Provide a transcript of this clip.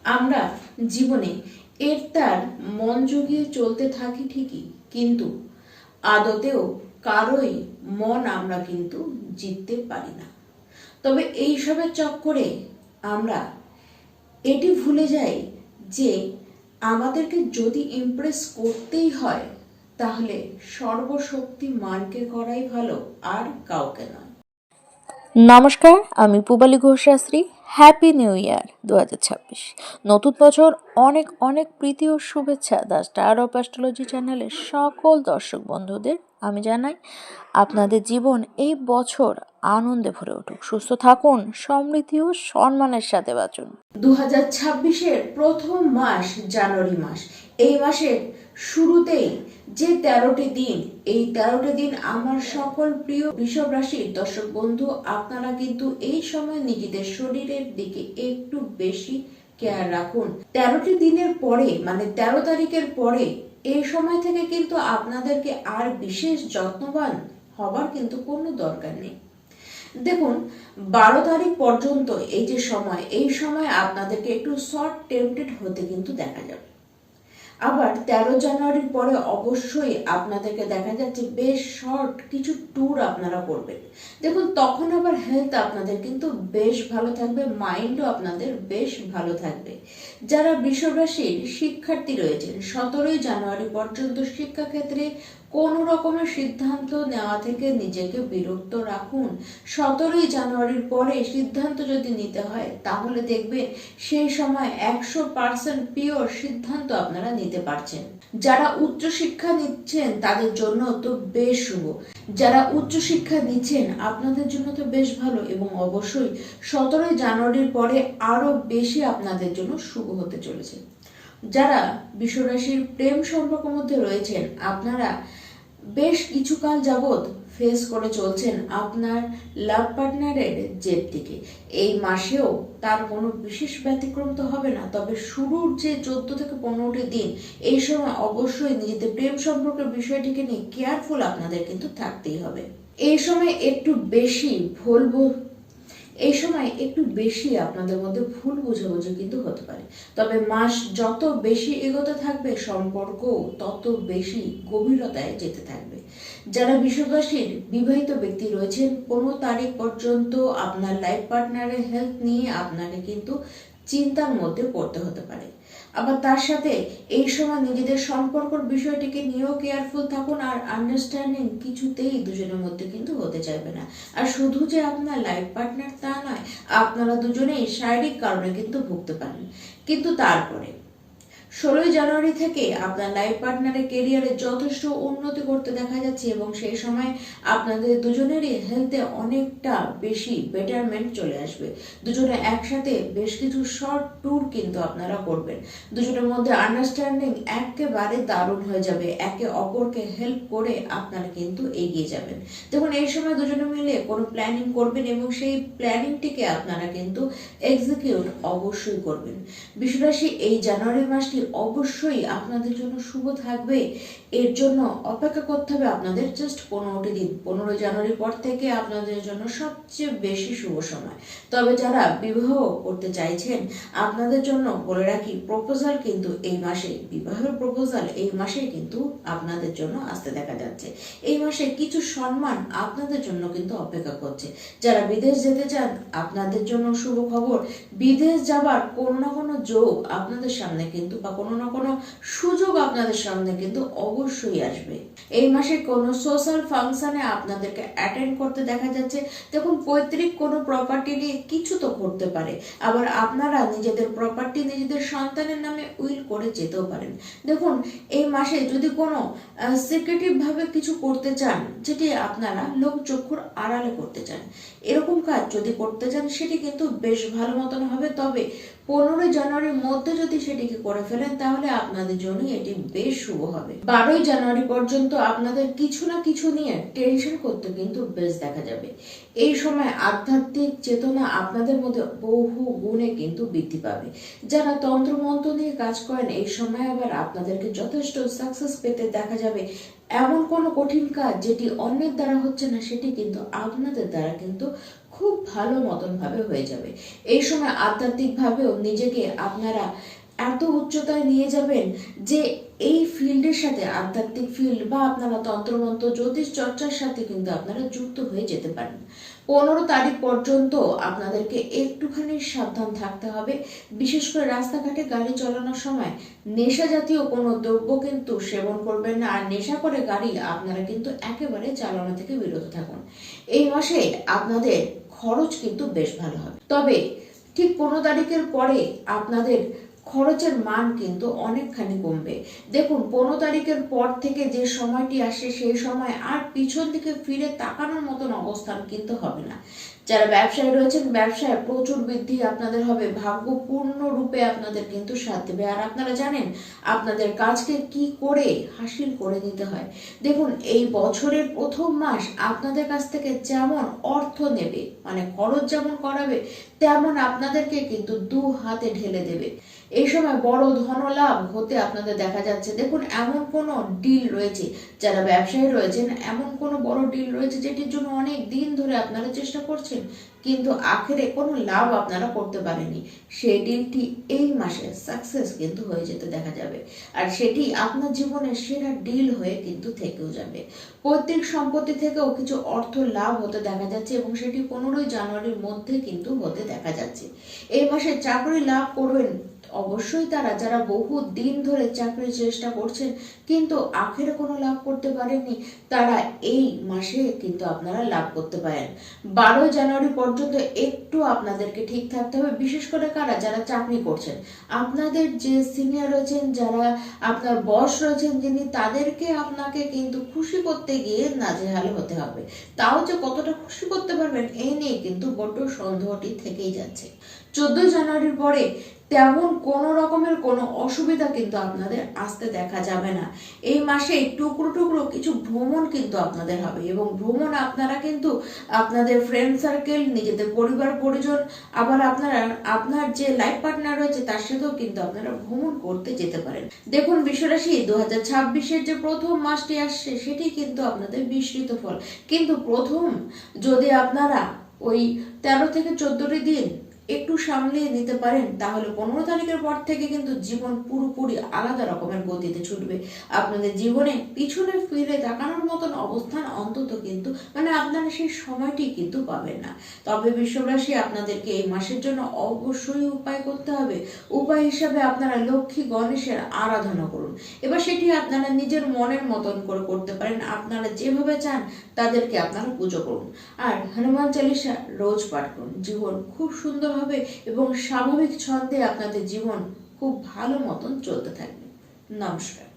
আমরা জীবনে এর তার মন জুগিয়ে চলতে থাকি ঠিকই, কিন্তু আদতেও কারোই মন আমরা কিন্তু জিততে পারি না। তবে এইসবের চক্করে আমরা এটি ভুলে যাই যে আমাদেরকে যদি ইমপ্রেস করতেই হয় তাহলে সর্বশক্তি মানকে করাই ভালো, আর কাউকে নয়। নমস্কার, আমি Pubali Ghoshashri. Happy new year 2026। নতুন বছর অনেক অনেক প্রীতি ও শুভেচ্ছা দ্য স্টার অফ অ্যাস্ট্রোলজি চ্যানেলের সকল দর্শক বন্ধুদের আমি জানাই আপনাদের জীবন এই বছর আনন্দে ভরে উঠুক। সুস্থ থাকুন, সমৃদ্ধি ও সম্মানের সাথে বাঁচুন। 2026-এর প্রথম মাস জানুয়ারি মাস। এই মাসের শুরুতেই যে 13টি দিন, এই 13টি দিন আমার সকল প্রিয় বৃষভ রাশির দর্শক বন্ধু, আপনারা কিন্তু এই সময় নিজেদের শরীরের দিকে একটু বেশি কেয়ার রাখুন। 13টি দিনের পরে মানে 13 তারিখের পরে এই সময় থেকে কিন্তু আপনাদেরকে আর বিশেষ যত্নবান হবার কিন্তু কোনো দরকার নেই। দেখুন, 12 তারিখ পর্যন্ত এই সময় আপনাদেরকে একটু শর্ট টেম্পটেড হতে কিন্তু দেখা যাবে। আবার 13 জানুয়ারির পরে অবশ্যই আপনাদেরকে দেখা যাচ্ছে বেশ শর্ট কিছু ট্যুর আপনারা করবেন। দেখুন, তখন আবার হেলথ আপনাদের কিন্তু বেশ ভালো থাকবে, মাইন্ডও আপনাদের বেশ ভালো থাকবে। যারা বৃষভ রাশির শিক্ষার্থী রয়েছেন, 17 জানুয়ারি পর্যন্ত শিক্ষাক্ষেত্রে কোনো রকমের সিদ্ধান্ত নেওয়া থেকে নিজেকে বিরত রাখুন। 17 জানুয়ারির পরে সিদ্ধান্ত যদি নিতে হয় তাহলে দেখবেন সেই সময় 100% পিওর সিদ্ধান্ত আপনারা নিতে পারছেন। যারা উচ্চশিক্ষা নিচ্ছেন তাদের জন্য তো বেশ শুভ। যারা উচ্চশিক্ষা নিচ্ছেন আপনাদের জন্য তো বেশ ভালো, এবং অবশ্যই 17 জানুয়ারির পরে আরো বেশি আপনাদের জন্য শুভ হতে চলেছে। যারা বৃষরাশির প্রেম সম্পর্কের মধ্যে রয়েছেন, আপনারা বেশ কিছুকাল যাবৎ ফেস করে চলছেন আপনার লাভ পার্টনারের জেদ থেকে। এই মাসেও তার কোনো বিশেষ ব্যতিক্রম তো হবে না, তবে শুরুর যে 14 থেকে 15টি দিন এই সময় অবশ্যই নিজেদের প্রেম সম্পর্কের বিষয়টিকে নিয়ে কেয়ারফুল আপনাদের কিন্তু থাকতেই হবে। এই সময় একটু বেশি আপনাদের মধ্যে ভুল বোঝাবুঝি কিন্তু হতে পারে। তবে মাস যত বেশি এগোতে থাকবে সম্পর্ক তত বেশি গভীরতায় যেতে থাকবে। যারা বৃষভ রাশির বিবাহিত ব্যক্তি রয়েছেন, 15 তারিখ পর্যন্ত আপনার লাইফ পার্টনারের হেলথ নিয়ে আপনাকে কিন্তু চিন্তার মধ্যে পড়তে হতে পারে। আবার তার সাথে এই সময় নিজেদের সম্পর্কের বিষয়টিকে নিয়েও কেয়ারফুল থাকুন, আর আন্ডারস্ট্যান্ডিং কিছুতেই দুজনের মধ্যে কিন্তু হতে চাইবে না। আর শুধু যে আপনার লাইফ পার্টনার তা নয়, আপনারা দুজনেই শারীরিক কারণে কিন্তু ভুগতে পারেন। কিন্তু তারপরে 16 জানুয়ারি থেকে আপনার লাইফ পার্টনারের কেরিয়ারে যথেষ্ট উন্নতি করতে দেখা যাচ্ছে, এবং সেই সময় আপনাদের দুজনেরই হেলথে অনেকটা বেশি বেটারমেন্ট চলে আসবে। দুজনে একসাথে বেশ কিছু শর্ট ট্যুর কিন্তু আপনারা করবেন। দুজনের মধ্যে আন্ডারস্ট্যান্ডিং একেবারে দারুণ হয়ে যাবে, একে অপরকে হেল্প করে আপনারা কিন্তু এগিয়ে যাবেন। দেখুন, এই সময় দুজনে মিলে কোনো প্ল্যানিং করবেন এবং সেই প্ল্যানিংটিকে আপনারা কিন্তু এক্সিকিউট অবশ্যই করবেন। বৃষরাশি, এই জানুয়ারি মাসটি অবশ্যই আপনাদের জন্য শুভ থাকবে। এর জন্য অপেক্ষা করতে হবে আপনাদের জাস্ট 15টি দিন। 15 জানুয়ারির পর থেকে আপনাদের জন্য সবচেয়ে বেশি শুভ সময়। তবে যারা বিবাহ করতে চাইছেন, আপনাদের জন্য বলে রাখি, প্রপোজাল কিন্তু এই মাসে, বিবাহের প্রপোজাল এই মাসে কিন্তু আপনাদের জন্য আসতে দেখা যাচ্ছে। এই মাসে কিছু সম্মান আপনাদের জন্য কিন্তু অপেক্ষা করছে। যারা বিদেশ যেতে চান, আপনাদের জন্য শুভ খবর। বিদেশ যাবার কোনো না কোনো যোগ আপনাদের সামনে কিন্তু, বা কোনো না কোনো সুযোগ আপনাদের সামনে কিন্তু অবশ্যই আসবে। এই মাসে কোনো সোশ্যাল ফাংশনে আপনাদেরকে অ্যাটেন্ড করতে দেখা যাচ্ছে। দেখুন, পৈতৃক কোনো প্রপার্টি নিয়ে কিছু তো করতে পারে, আবার আপনারা নিজেদের প্রপার্টি নিজেদের সন্তানের নামে উইল করে যেতেও পারেন। দেখুন, এই মাসে যদি কোনো সিক্রেটিভ ভাবে কিছু করতে চান, যেটি আপনারা লোকচক্ষুর আড়ালে করতে চান, এরকম কাজ যদি করতে চান সেটি কিন্তু বেশ ভালো মতন হবে। তবে 15 জানুয়ারির মধ্যে যদি সেটিকে করে ফেলেন তাহলে আপনাদের জন্য এটি বেশ শুভ হবে। 12 জানুয়ারি পর্যন্ত আপনাদের কিছু না কিছু নিয়ে টেনশন করতে কিন্তু বেশ দেখা যাবে। এই সময় আধ্যাত্মিক চেতনা আপনাদের মধ্যে বহু গুণে কিন্তু বৃদ্ধি পাবে। যারা তন্ত্রমন্ত্র নিয়ে কাজ করেন, এই সময় আবার আপনাদেরকে যথেষ্ট সাকসেস পেতে দেখা যাবে। এমন কোনো কঠিন কাজ যেটি অন্যের দ্বারা হচ্ছে না, সেটি কিন্তু আপনাদের দ্বারা কিন্তু খুব ভালো মতন ভাবে হয়ে যাবে। এই সময় আধ্যাত্মিক ভাবেও নিজেকে আপনারা এত উচ্চতায় নিয়ে যাবেন যে এই ফিল্ডের সাথে, আধ্যাত্মিক ফিল্ড বা আপনারা তন্ত্রমন্ত্র জ্যোতিষ চর্চার সাথে কিন্তু আপনারা যুক্ত হয়ে যেতে পারেন। 15 তারিখ পর্যন্ত আপনাদেরকে একটুখানি সাবধান থাকতে হবে। বিশেষ করে রাস্তাঘাটে গাড়ি চালানোর সময় নেশা জাতীয় কোনো দ্রব্য কিন্তু সেবন করবেন না, আর নেশা করে গাড়ি আপনারা কিন্তু একেবারে চালানো থেকে বিরত থাকুন। এই মাসে আপনাদের খরচ কিন্তু বেশ ভালো হবে, তবে ঠিক 15 তারিখের পরে আপনাদের খরচের মান কিন্তু অনেকখানি কমবে। দেখুন, 15 তারিখের পর থেকে যে সময়টি আসে সেই সময় আর পিছন দিকে ফিরে তাকানোর মতন অবস্থান কিন্তু হবে না। যারা ব্যবসায়ী রয়েছেন, ব্যবসায় প্রচুর বৃদ্ধি আপনাদের হবে, ভাগ্য পূর্ণরূপে আপনাদের কিন্তু সাথ দেবে। আর আপনারা জানেন আপনাদের কাজকে কি করে হাসিল করে নিতে হয়। দেখুন, এই বছরের প্রথম মাস আপনাদের কাছ থেকে যেমন অর্থ নেবে, মানে খরচ যেমন করাবে, তেমন আপনাদেরকে কিন্তু 2 হাতে ঢেলে দেবে। এই সময় বড় ধনলাভ হতে আপনাদের দেখা যাচ্ছে। দেখুন, এমন কোনো ডিল রয়েছে, যারা ব্যবসায়ী রয়েছেন, এমন কোনো বড় ডিল রয়েছে যেটির জন্য অনেক দিন ধরে আপনারা চেষ্টা করছেন, কিন্তু আখেরে কোনো লাভ আপনারা করতে পারেনি। সেই ডিলটি এই মাসে সাকসেস কিন্তু হয়ে যেতে দেখা যাবে, আর সেটি আপনার জীবনের সেরা ডিল হয়ে কিন্তু থেকেও যাবে। পৈতৃক সম্পত্তি থেকেও কিছু অর্থ লাভ হতে দেখা যাচ্ছে, এবং সেটি 15 জানুয়ারির মধ্যে কিন্তু হতে দেখা যাচ্ছে। এই মাসে চাকরি লাভ করবেন অবশ্যই তারা যারা বহু দিন ধরে চাকরির চেষ্টা করছেন কিন্তু আখেরে কোনো লাভ করতে পারেননি, তারা এই মাসে কিন্তু আপনারা লাভ করতে পারেন। 12 জানুয়ারি পর্যন্ত একটু আপনাদেরকে ঠিক থাকতে হবে, বিশেষ করে কারা যারা চাকরি করছেন। আপনাদের যে সিনিয়র রয়েছেন, যারা আপনার বস রয়েছেন যিনি, তাদেরকে আপনাকে কিন্তু খুশি করতে গিয়ে নাজেহাল হতে হবে। তাও যে কতটা খুশি করতে পারবেন এই নিয়ে কিন্তু বড্ড সন্দেহটি থেকেই যাচ্ছে। 14 জানুয়ারির পরে তেমন কোনো রকমের কোনো অসুবিধা কিন্তু আপনাদের আসতে দেখা যাবে না। এই মাসে টুকরো টুকরো কিছু ভ্রমণ কিন্তু আপনাদের হবে, এবং ভ্রমণ আপনারা কিন্তু আপনাদের ফ্রেন্ড সার্কেল, নিজেদের পরিবার পরিজন, আবার আপনার যে লাইফ পার্টনার রয়েছে তার সাথেও কিন্তু আপনারা ভ্রমণ করতে যেতে পারেন। দেখুন, বৃষরাশি 2026-এর যে প্রথম মাসটি আসছে সেটি কিন্তু আপনাদের মিশ্রিত ফল, কিন্তু প্রথম যদি আপনারা ওই 13 থেকে 14টি দিন একটু সামলিয়ে নিতে পারেন, তাহলে 15 তারিখের পর থেকে কিন্তু জীবন পুরোপুরি আলাদা রকমের গতিতে ছুটবে। আপনাদের জীবনে পিছনে ফিরে তাকানোর মতন অবস্থান অন্তত কিন্তু আপনারা সেই সময়টি কিন্তু পাবেন না। তবে বৃষরাশি, আপনাদেরকে এই মাসের জন্য অবশ্যই উপায় করতে হবে। উপায় হিসাবে আপনারা লক্ষ্মী গণেশের আরাধনা করুন। এবার সেটি আপনারা নিজের মনের মতন করে করতে পারেন, আপনারা যেভাবে চান তাদেরকে আপনারা পুজো করুন। আর হনুমান চালিসা রোজ পাঠ করুন। জীবন খুব সুন্দর হবে এবং স্বাভাবিক ছন্দে আপনাদের জীবন খুব ভালো মতন চলতে থাকবে। নমস্কার।